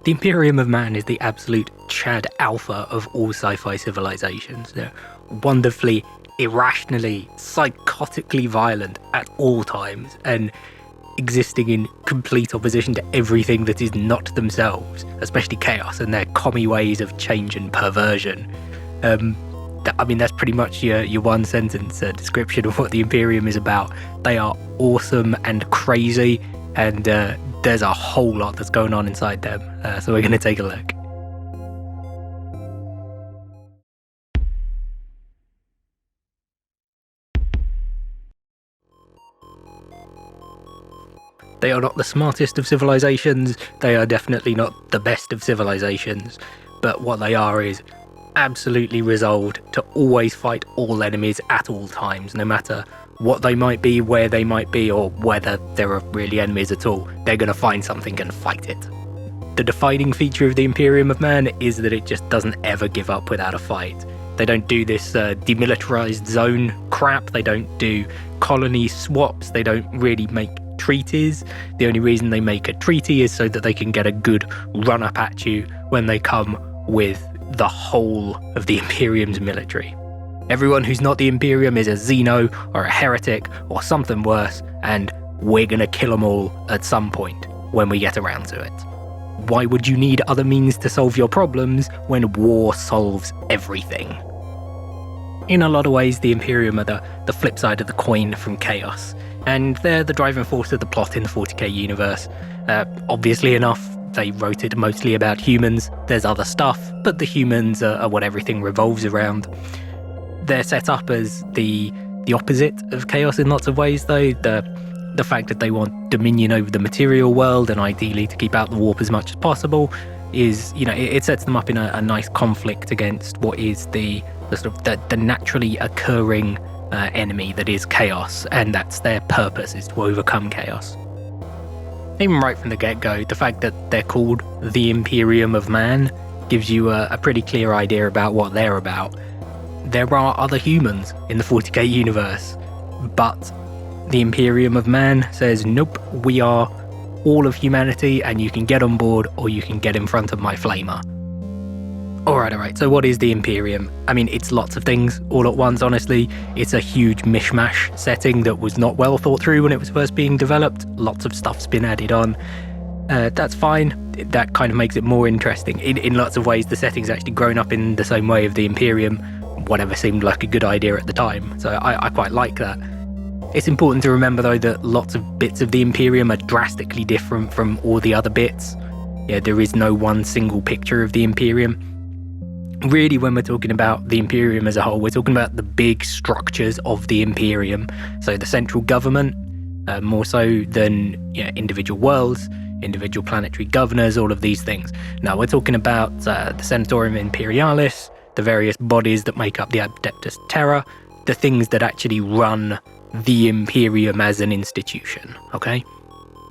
The Imperium of Man is the absolute Chad alpha of all sci-fi civilizations. They're wonderfully, irrationally, psychotically violent at all times, and existing in complete opposition to everything that is not themselves, especially chaos and their commie ways of change and perversion. That's pretty much your one sentence description of what the Imperium is about. They are awesome and crazy, and there's a whole lot that's going on inside them. So we're going to take a look. They are not the smartest of civilizations, they are definitely not the best of civilizations, but what they are is absolutely resolved to always fight all enemies at all times, no matter what they might be, where they might be, or whether there are really enemies at all. They're going to find something and fight it. The defining feature of the Imperium of Man is that it just doesn't ever give up without a fight. They don't do this demilitarized zone crap, they don't do colony swaps, they don't really make treaties. The only reason they make a treaty is so that they can get a good run up at you when they come with the whole of the Imperium's military. Everyone who's not the Imperium is a Xeno or a heretic or something worse, and we're gonna kill them all at some point when we get around to it. Why would you need other means to solve your problems when war solves everything? In a lot of ways, the Imperium are the flip side of the coin from chaos, and they're the driving force of the plot in the 40k universe. Obviously enough, they wrote it mostly about humans. There's other stuff, but the humans are what everything revolves around. They're set up as the opposite of chaos in lots of ways, though. The fact that they want dominion over the material world and ideally to keep out the warp as much as possible is, it sets them up in a nice conflict against what is the naturally occurring enemy that is chaos, and that's their purpose, is to overcome chaos. Even right from the get-go, the fact that they're called the Imperium of Man gives you a pretty clear idea about what they're about. There are other humans in the 40k universe, but the Imperium of Man says, nope, we are all of humanity, and you can get on board or you can get in front of my flamer. Alright, so what is the Imperium? It's lots of things all at once, honestly. It's a huge mishmash setting that was not well thought through when it was first being developed. Lots of stuff's been added on. That's fine. That kind of makes it more interesting. In lots of ways, the setting's actually grown up in the same way of the Imperium, whatever seemed like a good idea at the time. So I quite like that. It's important to remember, though, that lots of bits of the Imperium are drastically different from all the other bits. There is no one single picture of the Imperium. Really, when we're talking about the Imperium as a whole, we're talking about the big structures of the Imperium. So the central government, more so than individual worlds, individual planetary governors, all of these things. Now, we're talking about the Senatorium Imperialis, the various bodies that make up the Adeptus Terra, the things that actually run the Imperium as an institution, okay?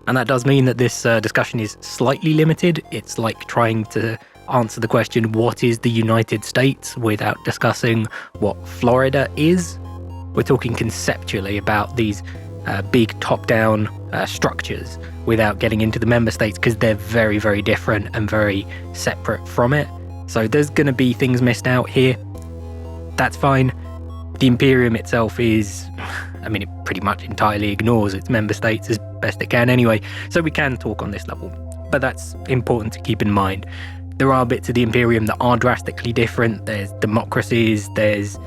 And that does mean that this discussion is slightly limited. It's like trying to answer the question, what is the United States, without discussing what Florida is. We're talking conceptually about these big top-down structures without getting into the member states, because they're very, very different and very separate from it. So there's going to be things missed out here. That's fine. The Imperium itself is, it pretty much entirely ignores its member states as best it can anyway, so we can talk on this level. But that's important to keep in mind. There are bits of the Imperium that are drastically different. There's democracies, there's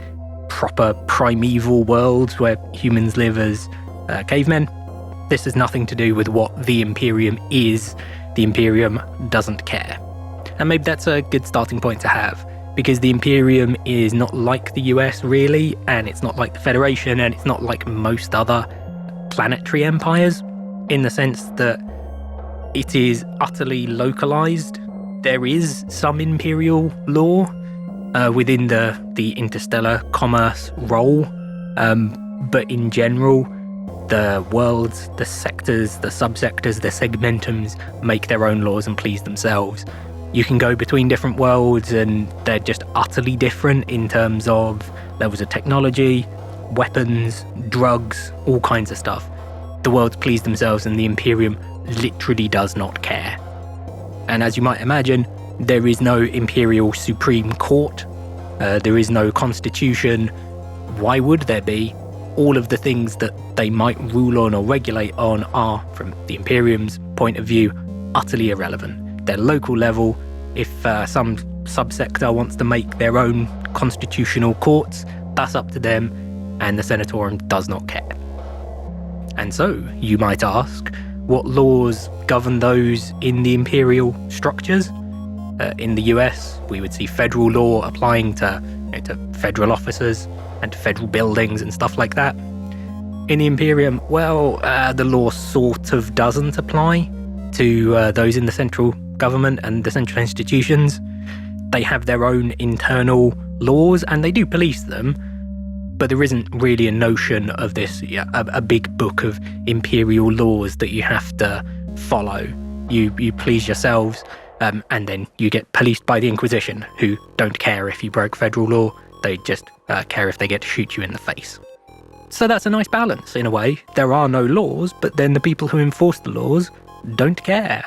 proper primeval worlds where humans live as cavemen. This has nothing to do with what the Imperium is. The Imperium doesn't care. And maybe that's a good starting point to have, because the Imperium is not like the US really, and it's not like the Federation, and it's not like most other planetary empires, in the sense that it is utterly localized. There is some imperial law within the interstellar commerce role, but in general, the worlds, the sectors, the subsectors, the segmentums make their own laws and please themselves. You can go between different worlds and they're just utterly different in terms of levels of technology, weapons, drugs, all kinds of stuff. The worlds please themselves and the Imperium literally does not care. And as you might imagine, there is no Imperial Supreme Court. There is no constitution. Why would there be? All of the things that they might rule on or regulate on are, from the Imperium's point of view, utterly irrelevant. They're local level. If some subsector wants to make their own constitutional courts, that's up to them, and the Senatorium does not care. And so, you might ask, what laws govern those in the imperial structures? In the US, we would see federal law applying to federal officers and to federal buildings and stuff like that. In the Imperium, well, the law sort of doesn't apply to those in the central government and the central institutions. They have their own internal laws and they do police them, but there isn't really a notion of this, a big book of imperial laws that you have to follow. You please yourselves, and then you get policed by the Inquisition, who don't care if you broke federal law. They just care if they get to shoot you in the face. So that's a nice balance, in a way. There are no laws, but then the people who enforce the laws don't care.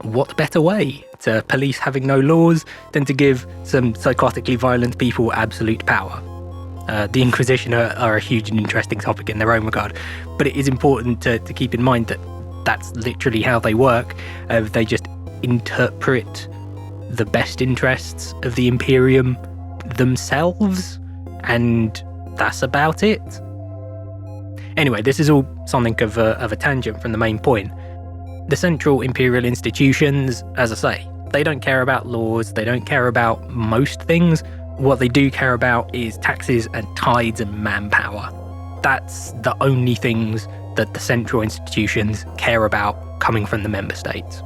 What better way to police having no laws than to give some psychotically violent people absolute power? The Inquisition are a huge and interesting topic in their own regard, but it is important to keep in mind that that's literally how they work. They just interpret the best interests of the Imperium themselves, and that's about it. Anyway, this is all something of a tangent from the main point. The central imperial institutions, as I say, they don't care about laws, they don't care about most things. What they do care about is taxes and tithes and manpower. That's the only things that the central institutions care about coming from the member states.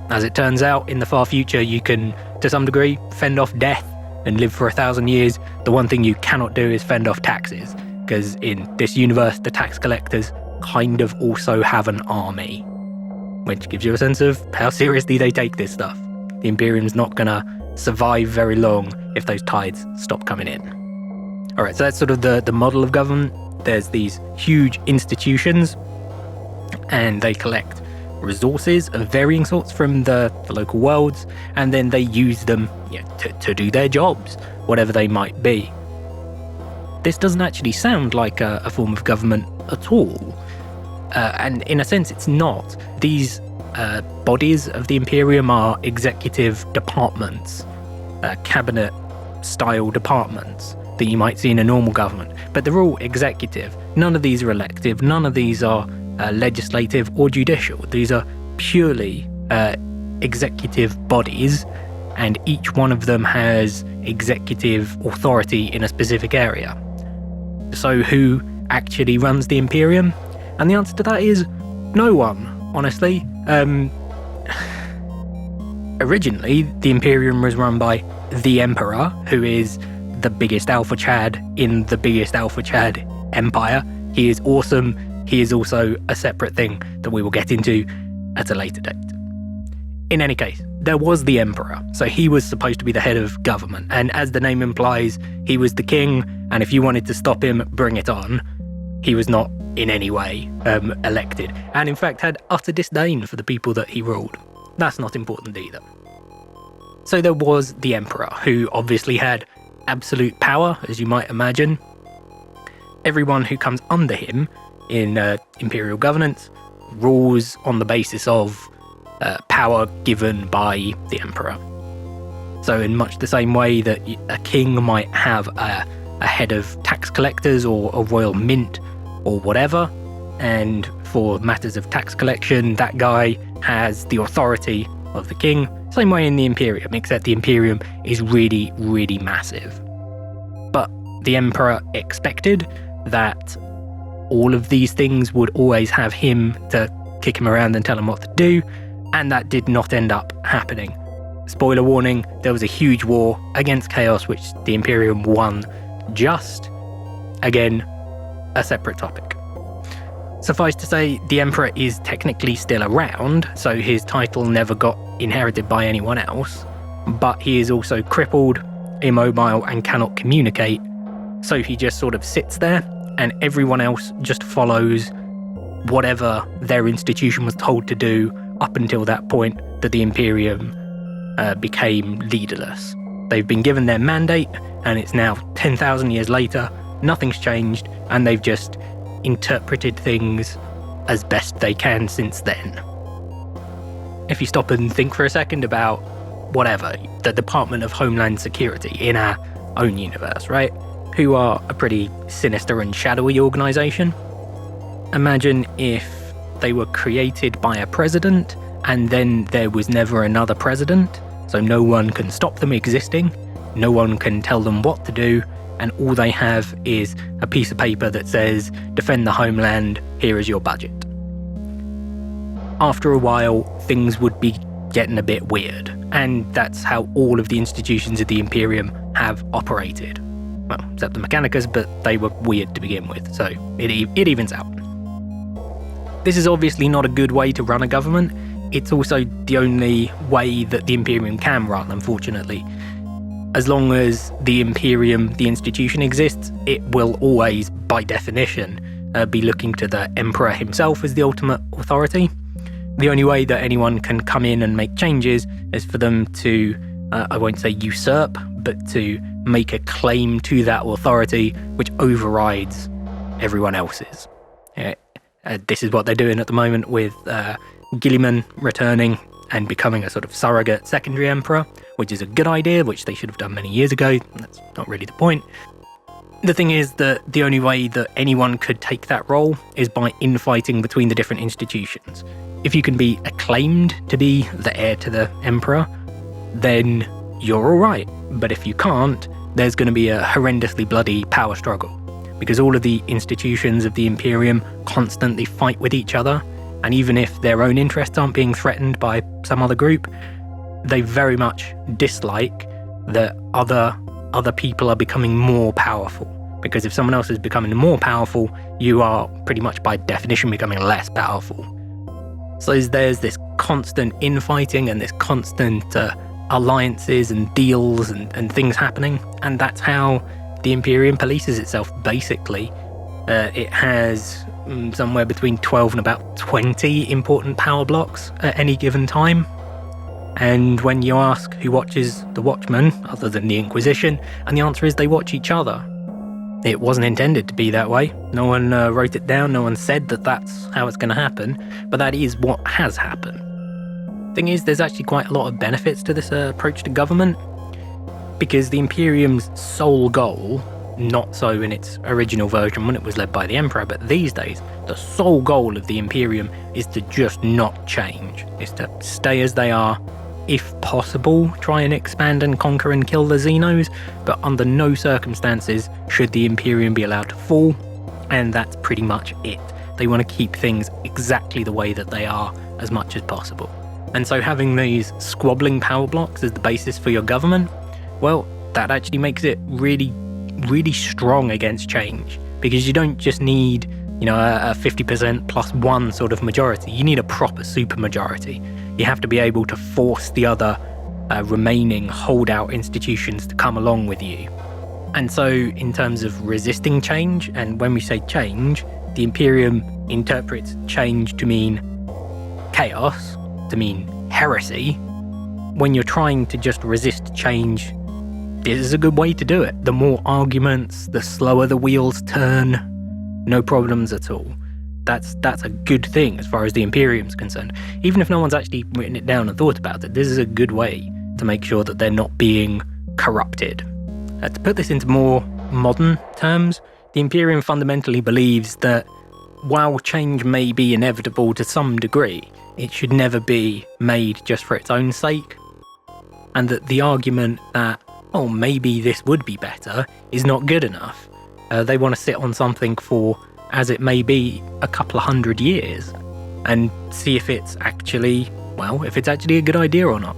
As it turns out, in the far future, you can, to some degree, fend off death and live for 1,000 years. The one thing you cannot do is fend off taxes, because in this universe, the tax collectors kind of also have an army, which gives you a sense of how seriously they take this stuff. The Imperium's not gonna survive very long if those tithes stop coming in. Alright, so that's sort of the model of government. There's these huge institutions, and they collect resources of varying sorts from the local worlds, and then they use them to do their jobs, whatever they might be. This doesn't actually sound like a form of government at all. And in a sense, it's not. These bodies of the Imperium are executive departments, cabinet-style departments that you might see in a normal government. But they're all executive. None of these are elective. None of these are legislative or judicial. These are purely executive bodies, and each one of them has executive authority in a specific area. So who actually runs the Imperium? And the answer to that is no one, honestly. Originally, the Imperium was run by the Emperor, who is the biggest Alpha Chad in the biggest Alpha Chad empire. He is awesome. He is also a separate thing that we will get into at a later date. In any case, there was the Emperor, so he was supposed to be the head of government, and as the name implies, he was the king, and if you wanted to stop him, bring it on. He was not in any way elected, and in fact had utter disdain for the people that he ruled. That's not important either. So there was the Emperor, who obviously had absolute power, as you might imagine. Everyone who comes under him in imperial governance rules on the basis of power given by the Emperor. So in much the same way that a king might have a head of tax collectors or a royal mint or whatever, and for matters of tax collection, that guy has the authority of the king. Same way in the Imperium, except the Imperium is really, really massive. But the Emperor expected that all of these things would always have him to kick him around and tell him what to do, and that did not end up happening. Spoiler warning, there was a huge war against Chaos, which the Imperium won just. Again, a separate topic. Suffice to say, the Emperor is technically still around, so his title never got inherited by anyone else, but he is also crippled, immobile, and cannot communicate, so he just sort of sits there, and everyone else just follows whatever their institution was told to do up until that point, that the Imperium became leaderless. They've been given their mandate, and it's now 10,000 years later, nothing's changed, and they've just interpreted things as best they can since then. If you stop and think for a second about whatever, the Department of Homeland Security in our own universe, right? Who are a pretty sinister and shadowy organisation. Imagine if they were created by a president and then there was never another president, so no one can stop them existing, no one can tell them what to do, and all they have is a piece of paper that says, defend the homeland, here is your budget. After a while, things would be getting a bit weird, and that's how all of the institutions of the Imperium have operated. Well, except the Mechanicus, but they were weird to begin with, so it evens out. This is obviously not a good way to run a government. It's also the only way that the Imperium can run, unfortunately. As long as the Imperium, the institution, exists, it will always, by definition, be looking to the Emperor himself as the ultimate authority. The only way that anyone can come in and make changes is for them to, I won't say usurp, but to make a claim to that authority which overrides everyone else's. This is what they're doing at the moment with Guilliman returning and becoming a sort of surrogate secondary emperor, which is a good idea, which they should have done many years ago. That's not really the point. The thing is that the only way that anyone could take that role is by infighting between the different institutions. If you can be acclaimed to be the heir to the emperor, then you're alright. But if you can't, there's going to be a horrendously bloody power struggle. Because all of the institutions of the Imperium constantly fight with each other, and even if their own interests aren't being threatened by some other group, they very much dislike that other people are becoming more powerful. Because if someone else is becoming more powerful, you are pretty much by definition becoming less powerful. So there's this constant infighting and this constant alliances and deals and things happening, and that's how the Imperium polices itself, basically. It has somewhere between 12 and about 20 important power blocks at any given time. And when you ask who watches the Watchmen, other than the Inquisition, and the answer is they watch each other. It wasn't intended to be that way. No one wrote it down, no one said that that's how it's going to happen, but that is what has happened. Thing is, there's actually quite a lot of benefits to this approach to government, because the Imperium's sole goal, not so in its original version when it was led by the Emperor, but these days, the sole goal of the Imperium is to just not change. Is to stay as they are, if possible, try and expand and conquer and kill the Xenos, but under no circumstances should the Imperium be allowed to fall, and that's pretty much it. They want to keep things exactly the way that they are as much as possible. And so having these squabbling power blocks as the basis for your government, well, that actually makes it really, really strong against change, because you don't just need, a 50% plus one sort of majority. You need a proper supermajority. You have to be able to force the other remaining holdout institutions to come along with you. And so in terms of resisting change, and when we say change, the Imperium interprets change to mean chaos, to mean heresy. When you're trying to just resist change, this is a good way to do it. The more arguments, the slower the wheels turn, no problems at all. That's a good thing as far as the Imperium's concerned. Even if no one's actually written it down and thought about it, this is a good way to make sure that they're not being corrupted. To put this into more modern terms, the Imperium fundamentally believes that while change may be inevitable to some degree, it should never be made just for its own sake. And that the argument that, maybe this would be better, is not good enough. They want to sit on something for, as it may be, a couple of 100 years and see if it's actually a good idea or not.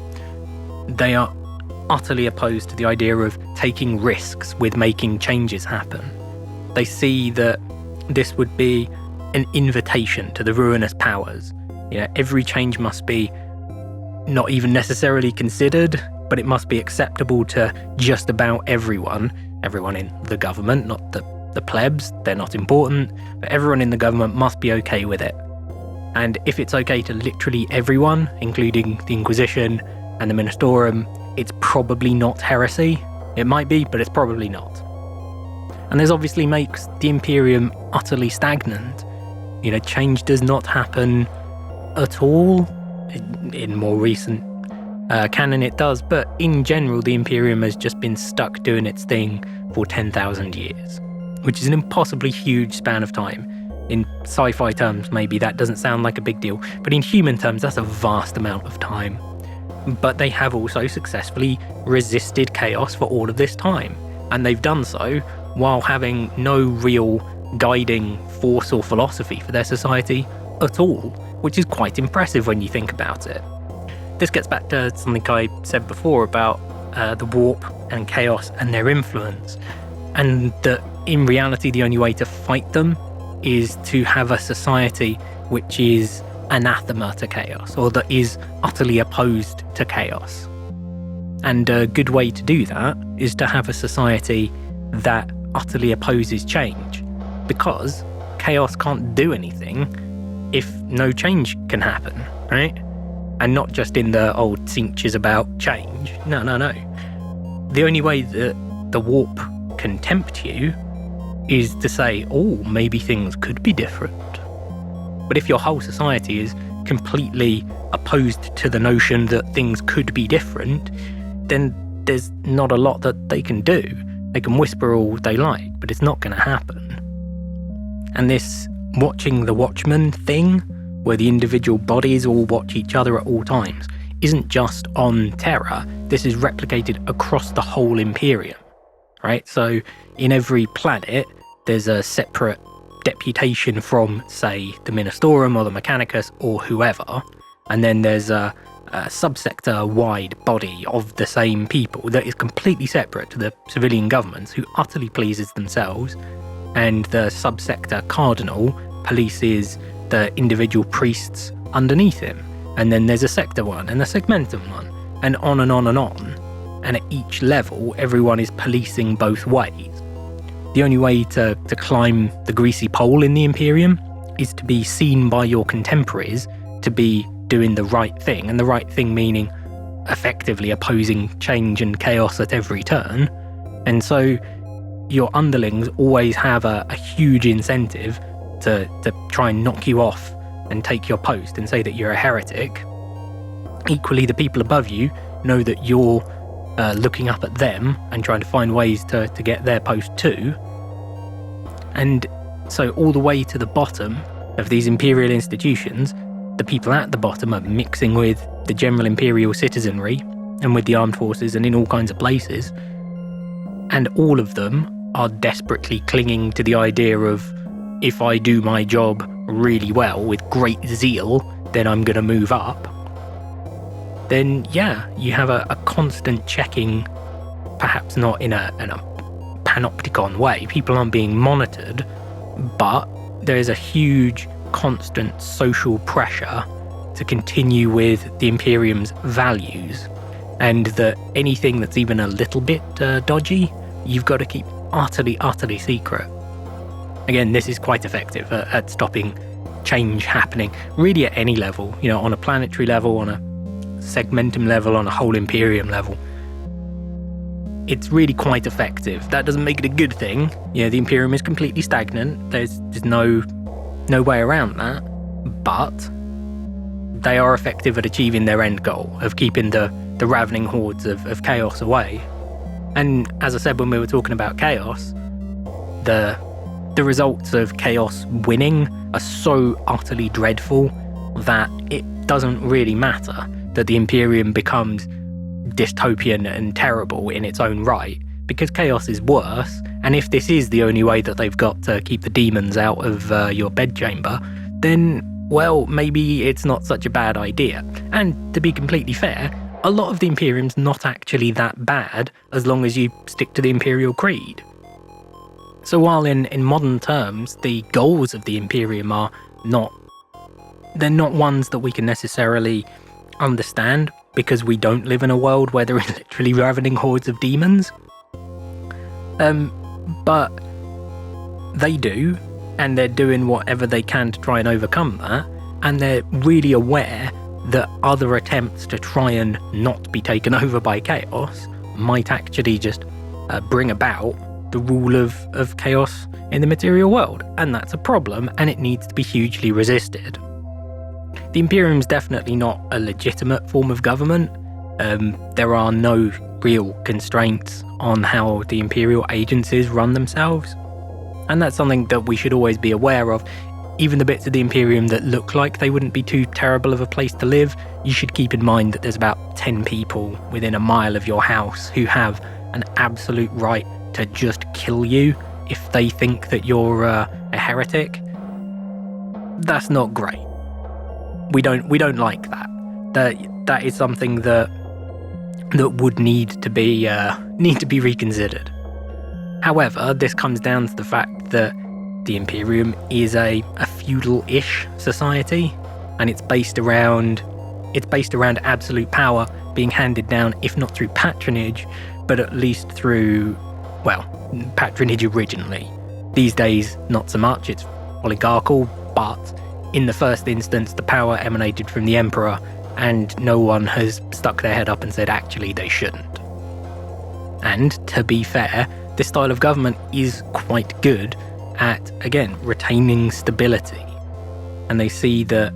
They are utterly opposed to the idea of taking risks with making changes happen. They see that this would be an invitation to the ruinous powers. Every change must be not even necessarily considered, but it must be acceptable to just about everyone in the government, not the plebs, they're not important, but everyone in the government must be okay with it. And if it's okay to literally everyone, including the Inquisition and the Ministorum, it's probably not heresy. It might be, but it's probably not. And this obviously makes the Imperium utterly stagnant. Change does not happen at all. In more recent canon it does, but in general the Imperium has just been stuck doing its thing for 10,000 years, which is an impossibly huge span of time. In sci-fi terms, maybe that doesn't sound like a big deal, but in human terms, that's a vast amount of time. But they have also successfully resisted chaos for all of this time, and they've done so while having no real guiding force or philosophy for their society at all, which is quite impressive when you think about it. This gets back to something I said before about the warp and chaos and their influence, and that in reality the only way to fight them is to have a society which is anathema to chaos, or that is utterly opposed to chaos. And a good way to do that is to have a society that utterly opposes change, because chaos can't do anything if no change can happen, right? And not just in the old cinches about change. No. The only way that the warp can tempt you is to say, oh, maybe things could be different. But if your whole society is completely opposed to the notion that things could be different, then there's not a lot that they can do. They can whisper all they like, but it's not going to happen. And this watching the Watchmen thing, where the individual bodies all watch each other at all times, isn't just on Terra. This is replicated across the whole Imperium, right? So in every planet, there's a separate deputation from, say, the Ministorum or the Mechanicus or whoever, and then there's a subsector-wide body of the same people that is completely separate to the civilian governments, who utterly pleases themselves, and the subsector cardinal polices the individual priests underneath him. And then there's a sector one and a segmentum one, and on and on and on. And at each level, everyone is policing both ways. The only way to climb the greasy pole in the Imperium is to be seen by your contemporaries to be doing the right thing, and the right thing meaning effectively opposing change and chaos at every turn. And so your underlings always have a huge incentive to try and knock you off and take your post and say that you're a heretic. Equally, the people above you know that you're looking up at them and trying to find ways to get their post too. And so all the way to the bottom of these imperial institutions, the people at the bottom are mixing with the general imperial citizenry and with the armed forces and in all kinds of places. And all of them are desperately clinging to the idea of, if I do my job really well with great zeal, then I'm going to move up. Then yeah, you have a constant checking, perhaps not in a panopticon way. People aren't being monitored, but there's a huge constant social pressure to continue with the Imperium's values, and that anything that's even a little bit dodgy, you've got to keep utterly secret. Again, this is quite effective at stopping change happening, really at any level, on a planetary level, on a segmentum level, on a whole Imperium level. It's really quite effective. That doesn't make it a good thing. The Imperium is completely stagnant. There's no way around that. But they are effective at achieving their end goal of keeping the ravening hordes of chaos away. And as I said when we were talking about chaos, the results of chaos winning are so utterly dreadful that it doesn't really matter that the Imperium becomes dystopian and terrible in its own right, because chaos is worse. And if this is the only way that they've got to keep the demons out of your bedchamber, then, well, maybe it's not such a bad idea. And to be completely fair, a lot of the Imperium's not actually that bad as long as you stick to the Imperial Creed. So while in modern terms, the goals of the Imperium are they're not ones that we can necessarily understand, because we don't live in a world where there are literally ravening hordes of demons. But they do, and they're doing whatever they can to try and overcome that. and they're really aware that other attempts to try and not be taken over by chaos might actually just bring about the rule of chaos in the material world, and that's a problem, and it needs to be hugely resisted. The Imperium's definitely not a legitimate form of government. There are no real constraints on how the Imperial agencies run themselves, and that's something that we should always be aware of. Even the bits of the Imperium that look like they wouldn't be too terrible of a place to live, you should keep in mind that there's about 10 people within a mile of your house who have an absolute right to just kill you if they think that you're a heretic. That's not great. We don't like that. That is something that would need to be reconsidered. However, this comes down to the fact that the Imperium is a feudal-ish society, and it's based around absolute power being handed down, if not through patronage, but at least through, well, patronage originally. These days, not so much, it's oligarchical, but in the first instance, the power emanated from the Emperor, and no one has stuck their head up and said actually they shouldn't. And, to be fair, this style of government is quite good at, again, retaining stability. And they see that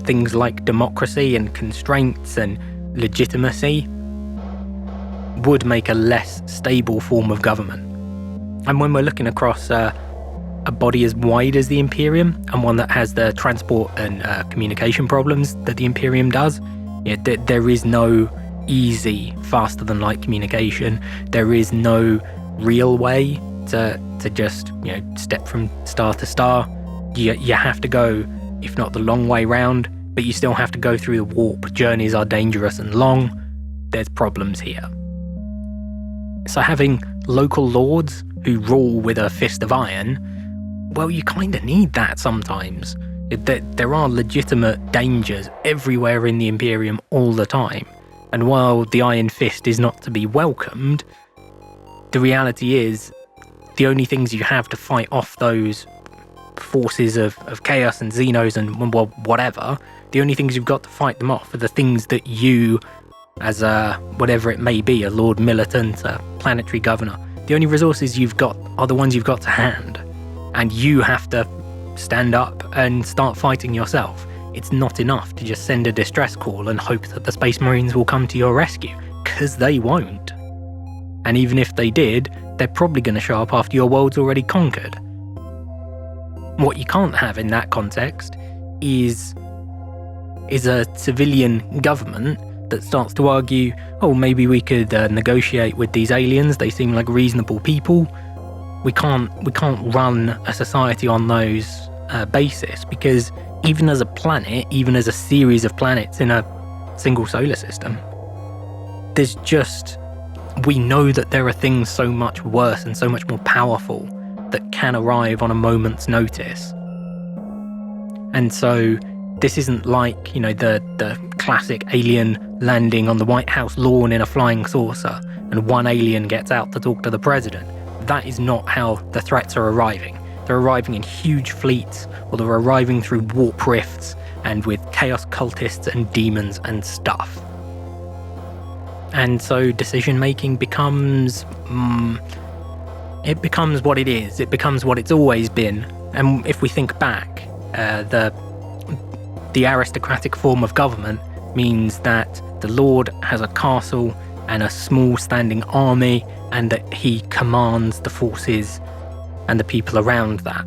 things like democracy and constraints and legitimacy would make a less stable form of government. And when we're looking across a body as wide as the Imperium, and one that has the transport and communication problems that the Imperium does, there is no easy, faster-than-light communication. There is no real way to just step from star to star. You have to go, if not the long way round, but you still have to go through the warp. Journeys are dangerous and long. There's problems here. So having local lords who rule with a fist of iron, well, you kind of need that sometimes. There are legitimate dangers everywhere in the Imperium all the time. And while the Iron Fist is not to be welcomed, the reality is the only things you have to fight off those forces of chaos and Xenos and well, whatever, the only things you've got to fight them off are the things that you, as a whatever it may be, a Lord Militant, a planetary governor, the only resources you've got are the ones you've got to hand. And you have to stand up and start fighting yourself. It's not enough to just send a distress call and hope that the Space Marines will come to your rescue, because they won't. And even if they did, they're probably going to show up after your world's already conquered. What you can't have in that context is a civilian government that starts to argue, oh, maybe we could negotiate with these aliens, they seem like reasonable people. We can't run a society on those basis, because even as a planet, even as a series of planets in a single solar system, we know that there are things so much worse and so much more powerful that can arrive on a moment's notice. And so this isn't like, the classic alien landing on the White House lawn in a flying saucer and one alien gets out to talk to the president. That is not how the threats are arriving. They're arriving in huge fleets, or they're arriving through warp rifts and with chaos cultists and demons and stuff. And so decision-making becomes what it is. It becomes what it's always been. And if we think back, the aristocratic form of government means that the Lord has a castle and a small standing army, and that he commands the forces and the people around that.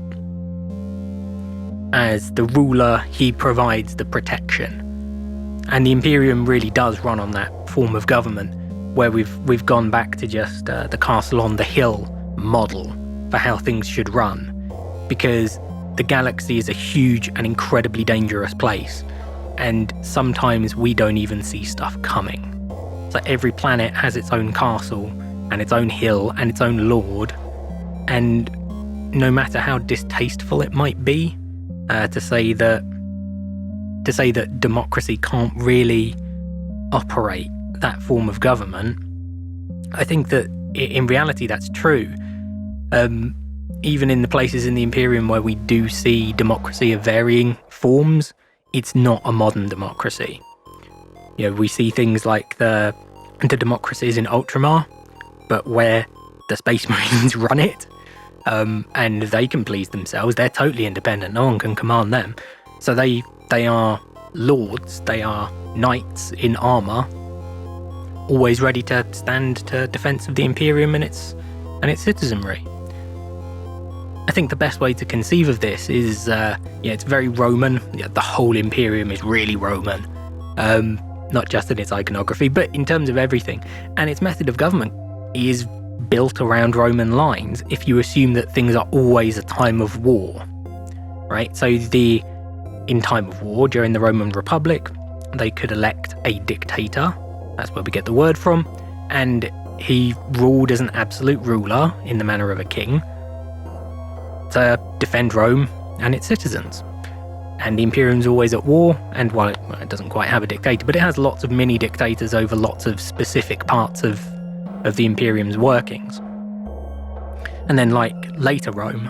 As the ruler, he provides the protection. And the Imperium really does run on that form of government, where we've gone back to just the castle on the hill model for how things should run, because the galaxy is a huge and incredibly dangerous place, and sometimes we don't even see stuff coming. So every planet has its own castle and its own hill and its own lord, and no matter how distasteful it might be to say that democracy can't really operate that form of government, I think that in reality that's true. even in the places in the Imperium where we do see democracy of varying forms, it's not a modern democracy. We see things like the democracies in Ultramar, but where the Space Marines run it, and they can please themselves. They're totally independent. No one can command them. So they are lords. They are knights in armor, always ready to stand to defense of the Imperium and its citizenry. I think the best way to conceive of this is, it's very Roman. The whole Imperium is really Roman, not just in its iconography, but in terms of everything. And its method of government is built around Roman lines if you assume that things are always a time of war, right? So in time of war, during the Roman Republic, they could elect a dictator. That's where we get the word from. And he ruled as an absolute ruler in the manner of a king to defend Rome and its citizens. And the Imperium's always at war, and while it doesn't quite have a dictator, but it has lots of mini dictators over lots of specific parts of the Imperium's workings. And then like later Rome,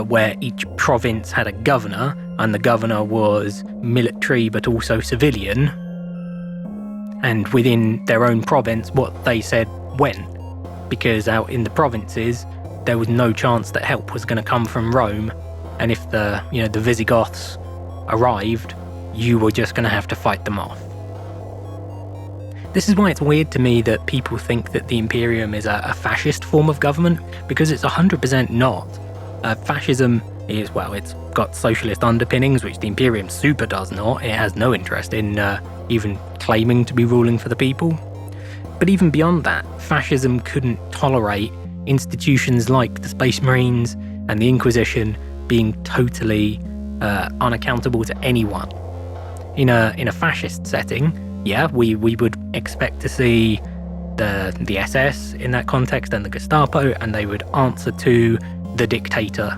where each province had a governor, and the governor was military but also civilian, and within their own province what they said went, because out in the provinces there was no chance that help was going to come from Rome, and if the Visigoths arrived, you were just going to have to fight them off. This is why it's weird to me that people think that the Imperium is a fascist form of government, because it's 100% not. Fascism is, it's got socialist underpinnings, which the Imperium super does not. It has no interest in even claiming to be ruling for the people. But even beyond that, fascism couldn't tolerate institutions like the Space Marines and the Inquisition being totally unaccountable to anyone. In a fascist setting, we would expect to see the SS in that context and the Gestapo, and they would answer to the dictator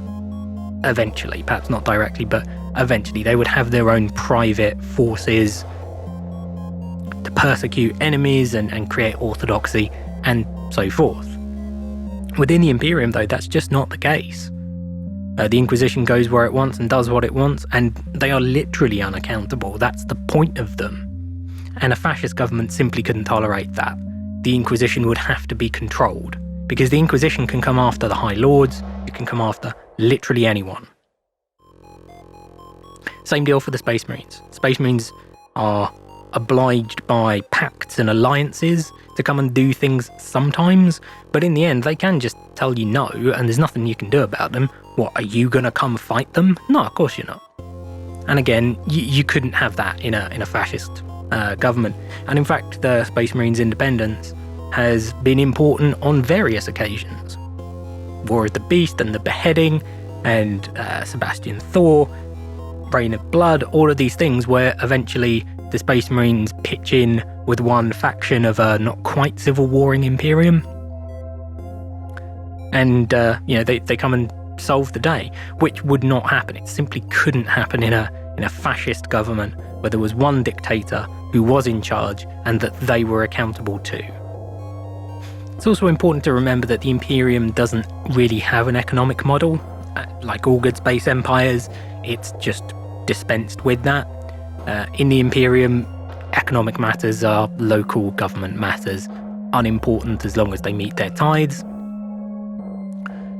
eventually, perhaps not directly, but eventually. They would have their own private forces to persecute enemies and create orthodoxy and so forth. Within the Imperium, though, that's just not the case. The Inquisition goes where it wants and does what it wants, and they are literally unaccountable. That's the point of them. And a fascist government simply couldn't tolerate that. The Inquisition would have to be controlled, because the Inquisition can come after the High Lords, it can come after literally anyone. Same deal for the Space Marines. Space Marines are obliged by pacts and alliances to come and do things sometimes, but in the end they can just tell you no, and there's nothing you can do about them. What, are you gonna come fight them? No, of course you're not. And again, you couldn't have that in a fascist government. And in fact, the Space Marines' independence has been important on various occasions. War of the Beast and the Beheading, and Sebastian Thaw, Reign of Blood, all of these things where eventually the Space Marines pitch in with one faction of a not quite civil warring Imperium. And, they come and solve the day, which would not happen. It simply couldn't happen in a fascist government where there was one dictator who was in charge and that they were accountable to. It's also important to remember that the Imperium doesn't really have an economic model. Like all good space empires, it's just dispensed with that. In the Imperium, economic matters are local government matters, unimportant as long as they meet their tithes.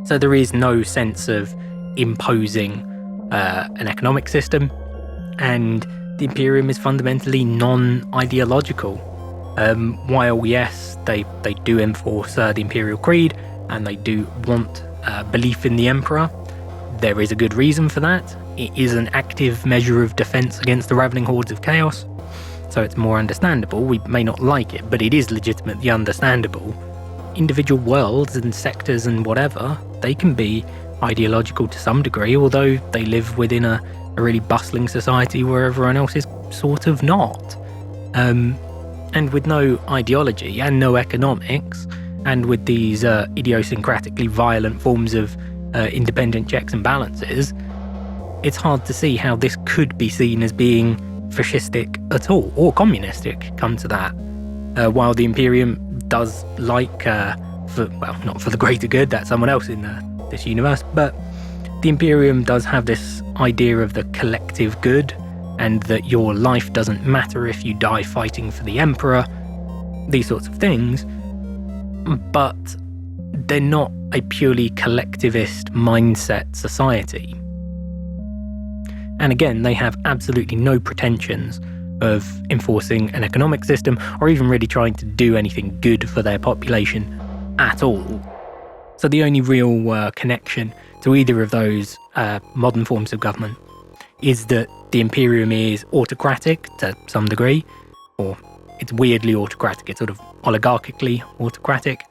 So there is no sense of imposing an economic system, and the Imperium is fundamentally non-ideological. While yes, they do enforce the Imperial Creed, and they do want belief in the Emperor, there is a good reason for that. It is an active measure of defense against the ravening hordes of chaos, so it's more understandable. We may not like it, but it is legitimately understandable. Individual worlds and sectors and whatever, they can be ideological to some degree, although they live within a really bustling society where everyone else is sort of not. And with no ideology and no economics, and with these idiosyncratically violent forms of independent checks and balances, it's hard to see how this could be seen as being fascistic at all, or communistic, come to that. While the Imperium does like, not for the greater good, that's someone else in this universe, but the Imperium does have this idea of the collective good, and that your life doesn't matter if you die fighting for the Emperor, these sorts of things, but they're not a purely collectivist mindset society. And again, they have absolutely no pretensions of enforcing an economic system or even really trying to do anything good for their population at all. So the only real connection to either of those modern forms of government is that the Imperium is autocratic to some degree, or it's weirdly autocratic, it's sort of oligarchically autocratic,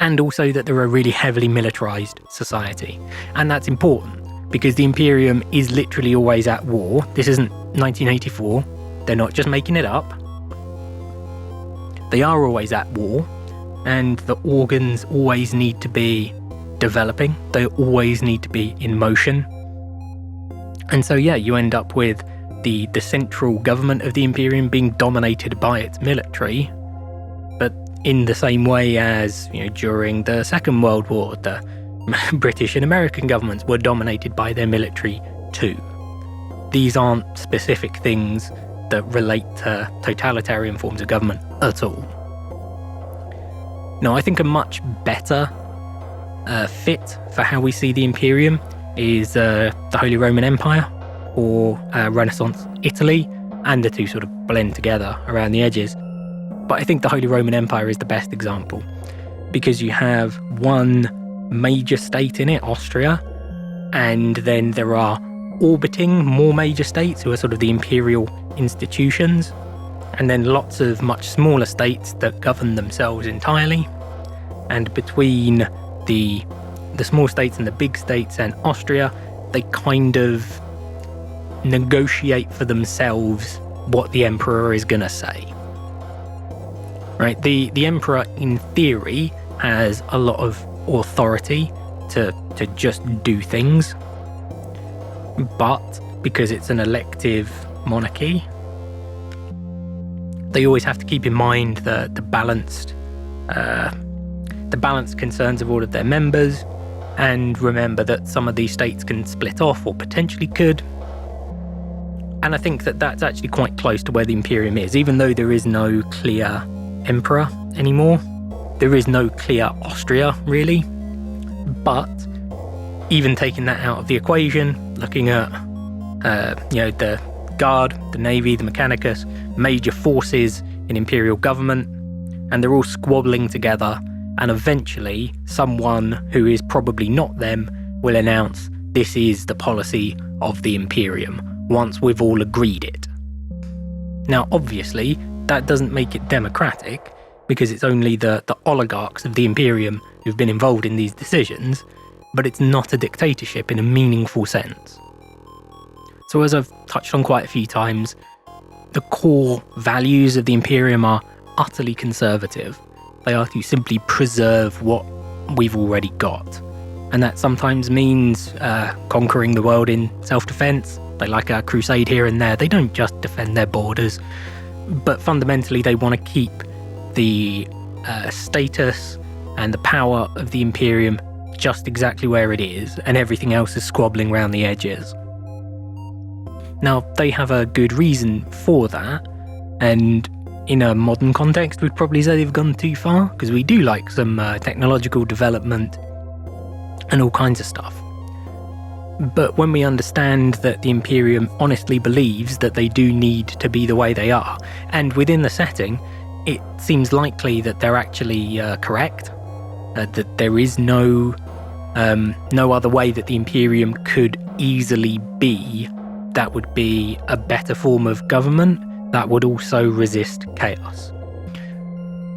and also that they're a really heavily militarized society. And that's important, because the Imperium is literally always at war. This isn't 1984. They're not just making it up. They are always at war, and the organs always need to be developing. They always need to be in motion. And so, yeah, you end up with the central government of the Imperium being dominated by its military, but in the same way as, during the Second World War, the British and American governments were dominated by their military too. These aren't specific things that relate to totalitarian forms of government at all. Now, I think a much better fit for how we see the Imperium is the Holy Roman Empire or Renaissance Italy, and the two sort of blend together around the edges. But I think the Holy Roman Empire is the best example, because you have one major state in it, Austria, and then there are orbiting more major states who are sort of the imperial institutions, and then lots of much smaller states that govern themselves entirely. And between the small states and the big states and Austria, they kind of negotiate for themselves what the emperor is going to say. Right? The emperor, in theory, has a lot of authority to just do things, but because it's an elective monarchy, they always have to keep in mind the balanced concerns of all of their members, and remember that some of these states can split off, or potentially could. And I think that that's actually quite close to where the Imperium is, even though there is no clear emperor anymore. There is no clear Austria, really. But even taking that out of the equation, looking at the Guard, the Navy, the Mechanicus, major forces in Imperial government, and they're all squabbling together, and eventually someone who is probably not them will announce this is the policy of the Imperium, once we've all agreed it. Now, obviously, that doesn't make it democratic, because it's only the oligarchs of the Imperium who've been involved in these decisions, but it's not a dictatorship in a meaningful sense. So as I've touched on quite a few times, the core values of the Imperium are utterly conservative. They are to simply preserve what we've already got. And that sometimes means conquering the world in self-defense. They like a crusade here and there. They don't just defend their borders, but fundamentally they want to keep the status and the power of the Imperium just exactly where it is, and everything else is squabbling around the edges. Now, they have a good reason for that, and in a modern context, we'd probably say they've gone too far, because we do like some technological development and all kinds of stuff. But when we understand that the Imperium honestly believes that they do need to be the way they are, and within the setting, it seems likely that they're actually correct, that there is no other way that the Imperium could easily be that would be a better form of government that would also resist chaos.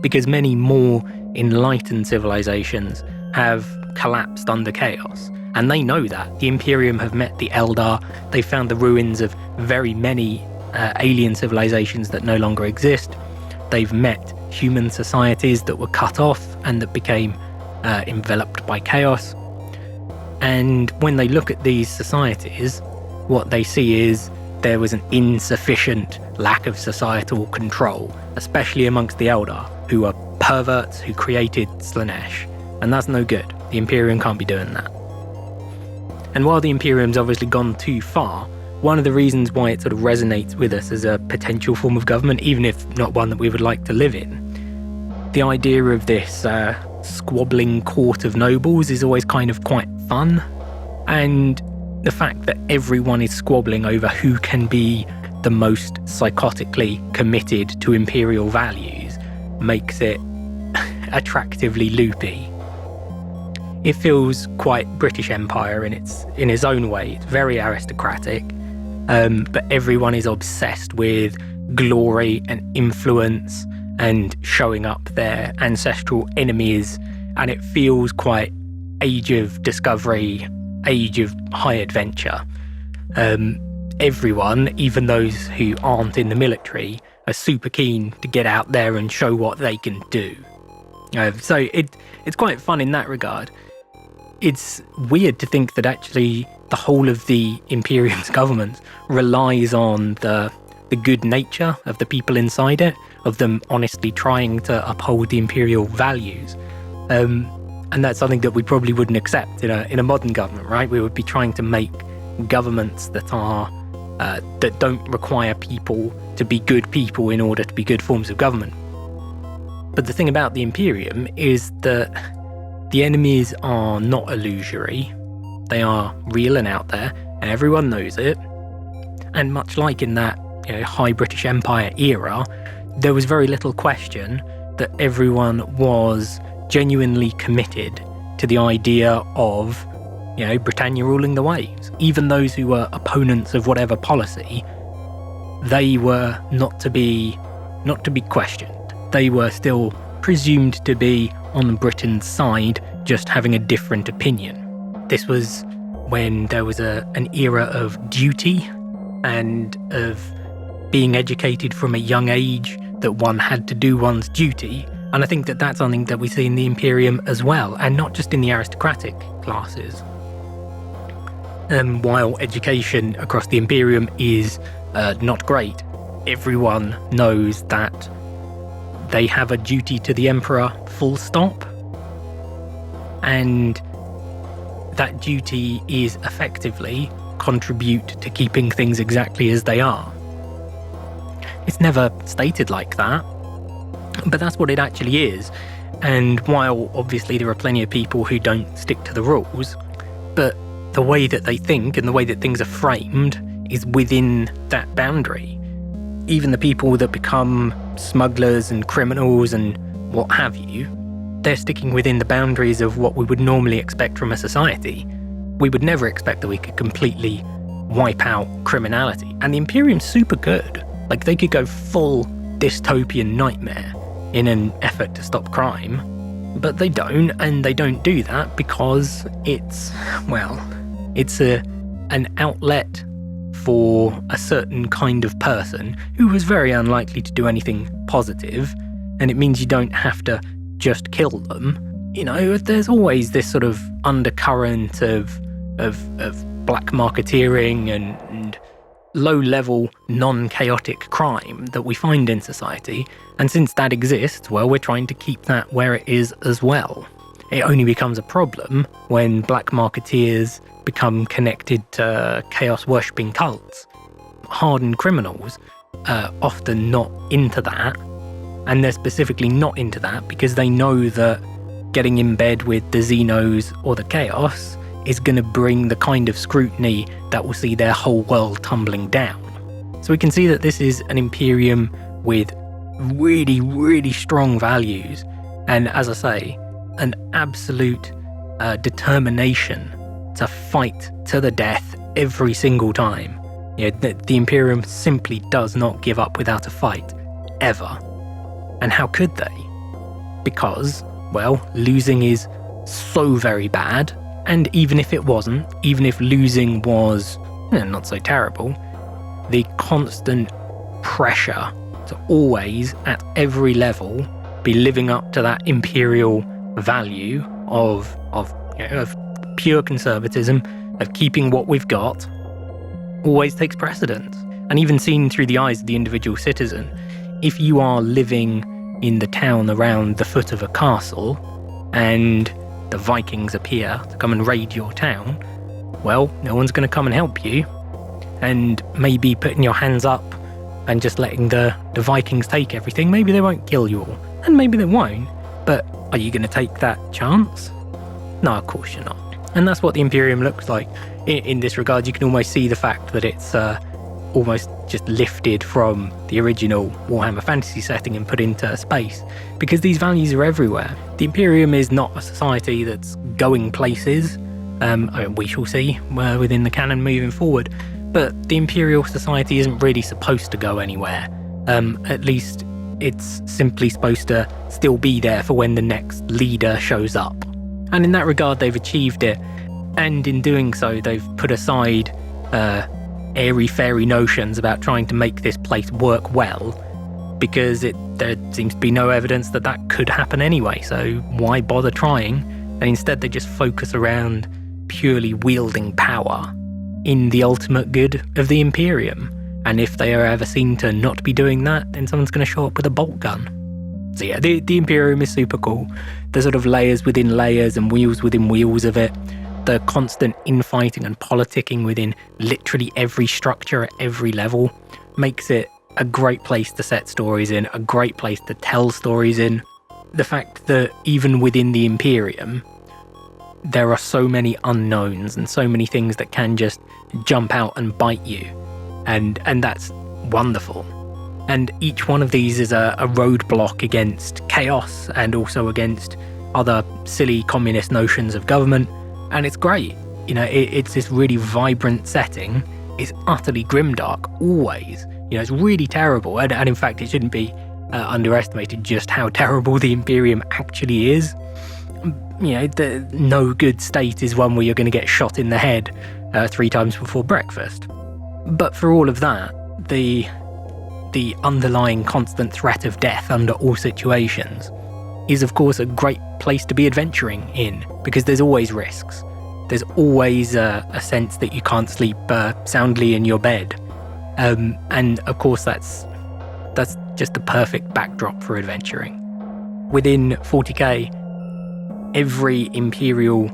Because many more enlightened civilizations have collapsed under chaos, and they know that. The Imperium have met the Eldar, they found the ruins of very many alien civilizations that no longer exist. They've met human societies that were cut off and that became enveloped by chaos. And when they look at these societies, what they see is there was an insufficient lack of societal control, especially amongst the Eldar, who are perverts who created Slanesh. And that's no good. The Imperium can't be doing that. And while the Imperium's obviously gone too far, one of the reasons why it sort of resonates with us as a potential form of government, even if not one that we would like to live in, the idea of this squabbling court of nobles is always kind of quite fun. And the fact that everyone is squabbling over who can be the most psychotically committed to imperial values makes it attractively loopy. It feels quite British Empire in its own way. It's very aristocratic, but everyone is obsessed with glory and influence and showing up their ancestral enemies, and it feels quite Age of Discovery, Age of High Adventure. Everyone, even those who aren't in the military, are super keen to get out there and show what they can do. So it's quite fun in that regard. It's weird to think that actually the whole of the Imperium's government relies on the good nature of the people inside it, of them honestly trying to uphold the imperial values. And that's something that we probably wouldn't accept in a modern government, right? We would be trying to make governments that don't require people to be good people in order to be good forms of government. But the thing about the Imperium is that the enemies are not illusory. They are real and out there, and everyone knows it. And much like in that high British Empire era, there was very little question that everyone was genuinely committed to the idea of Britannia ruling the waves. Even those who were opponents of whatever policy, they were not to be questioned. They were still presumed to be on Britain's side, just having a different opinion. This was when there was an era of duty and of being educated from a young age that one had to do one's duty. And I think that that's something that we see in the Imperium as well, and not just in the aristocratic classes. While education across the Imperium is not great, everyone knows that they have a duty to the Emperor, full stop. And that duty is effectively contribute to keeping things exactly as they are. It's never stated like that, but that's what it actually is. And while obviously there are plenty of people who don't stick to the rules, but the way that they think and the way that things are framed is within that boundary. Even the people that become smugglers and criminals and what have you, they're sticking within the boundaries of what we would normally expect from a society. We would never expect that we could completely wipe out criminality. And the Imperium's super good. Like, they could go full dystopian nightmare in an effort to stop crime, but they don't, and they don't do that because it's an outlet for a certain kind of person who was very unlikely to do anything positive, and it means you don't have to just kill them. There's always this sort of undercurrent of black marketeering and low-level, non-chaotic crime that we find in society, and since that exists, well, we're trying to keep that where it is as well. It only becomes a problem when black marketeers become connected to chaos-worshipping cults. Hardened criminals are often not into that, and they're specifically not into that because they know that getting in bed with the Xenos or the Chaos is going to bring the kind of scrutiny that will see their whole world tumbling down. So we can see that this is an Imperium with really, really strong values, and as I say, an absolute determination to fight to the death every single time. The Imperium simply does not give up without a fight, ever. And how could they? Because, well, losing is so very bad. And even if it wasn't, even if losing was not so terrible, the constant pressure to always, at every level, be living up to that imperial value of pure conservatism, of keeping what we've got, always takes precedence. And even seen through the eyes of the individual citizen, if you are living in the town around the foot of a castle, and the Vikings appear to come and raid your town, well, no one's going to come and help you. And maybe putting your hands up and just letting the Vikings take everything, maybe they won't kill you all, and maybe they won't, but are you going to take that chance? No, of course you're not. And that's what the Imperium looks like. In this regard, you can almost see the fact that it's almost just lifted from the original Warhammer Fantasy setting and put into space, because these values are everywhere. The Imperium is not a society that's going places. I mean, we shall see within the canon moving forward, but the Imperial society isn't really supposed to go anywhere. At least it's simply supposed to still be there for when the next leader shows up. And in that regard, they've achieved it. And in doing so, they've put aside airy-fairy notions about trying to make this place work well, because there seems to be no evidence that that could happen anyway, so why bother trying? And instead they just focus around purely wielding power in the ultimate good of the Imperium. And if they are ever seen to not be doing that, then someone's going to show up with a bolt gun. So yeah, the Imperium is super cool. The sort of layers within layers and wheels within wheels of it. The constant infighting and politicking within literally every structure at every level makes it a great place to set stories in, a great place to tell stories in. The fact that even within the Imperium, there are so many unknowns and so many things that can just jump out and bite you. And that's wonderful. And each one of these is a roadblock against chaos and also against other silly communist notions of government. And it's great. You know, it's this really vibrant setting. It's utterly grimdark, always. You know, it's really terrible. And in fact, it shouldn't be underestimated just how terrible the Imperium actually is. You know, the no good state is one where you're going to get shot in the head 3 times before breakfast. But for all of that, the underlying constant threat of death under all situations is of course a great place to be adventuring in, because there's always risks. There's always a sense that you can't sleep soundly in your bed. And of course that's just the perfect backdrop for adventuring. Within 40k, every Imperial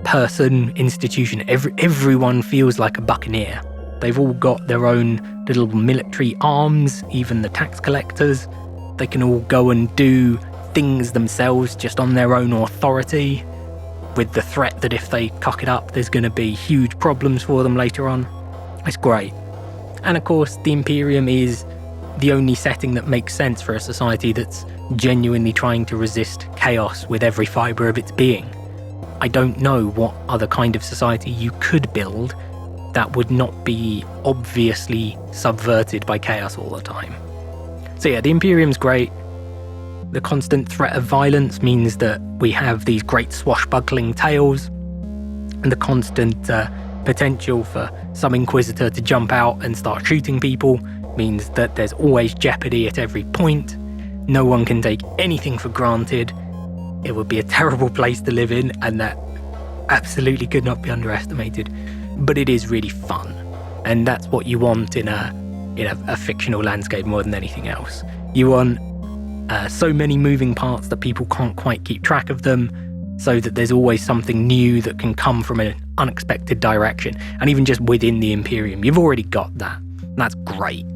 person, institution, everyone feels like a buccaneer. They've all got their own little military arms, even the tax collectors. They can all go and do things themselves just on their own authority, with the threat that if they cock it up, there's going to be huge problems for them later on. It's great. And of course, the Imperium is the only setting that makes sense for a society that's genuinely trying to resist chaos with every fibre of its being. I don't know what other kind of society you could build that would not be obviously subverted by chaos all the time. So yeah, the Imperium's great. The constant threat of violence means that we have these great swashbuckling tales, and the constant potential for some Inquisitor to jump out and start shooting people means that there's always jeopardy at every point. No one can take anything for granted. It would be a terrible place to live in, and that absolutely could not be underestimated. But it is really fun, and that's what you want in a fictional landscape more than anything else. You want so many moving parts that people can't quite keep track of them, so that there's always something new that can come from an unexpected direction. And even just within the Imperium, you've already got that. And that's great.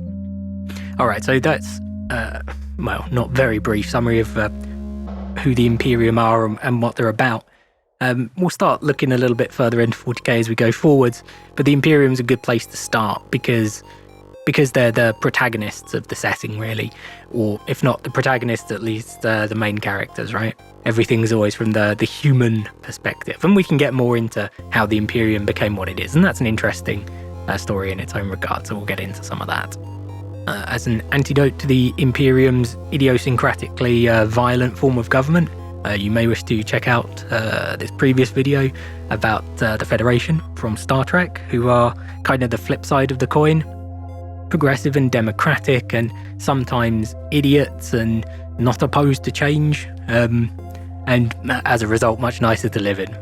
All right, so that's well, not very brief summary of who the Imperium are and what they're about. We'll start looking a little bit further into 40k as we go forwards, but the Imperium's a good place to start because they're the protagonists of the setting, really, or if not the protagonists, at least the main characters, right? Everything's always from the human perspective, and we can get more into how the Imperium became what it is, and that's an interesting story in its own regard, so we'll get into some of that. As an antidote to the Imperium's idiosyncratically violent form of government, you may wish to check out this previous video about the Federation from Star Trek, who are kind of the flip side of the coin. Progressive and democratic, and sometimes idiots and not opposed to change, and as a result, much nicer to live in.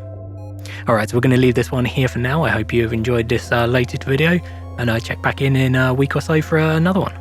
Alright, so we're going to leave this one here for now. I hope you have enjoyed this latest video, and check back in a week or so for another one.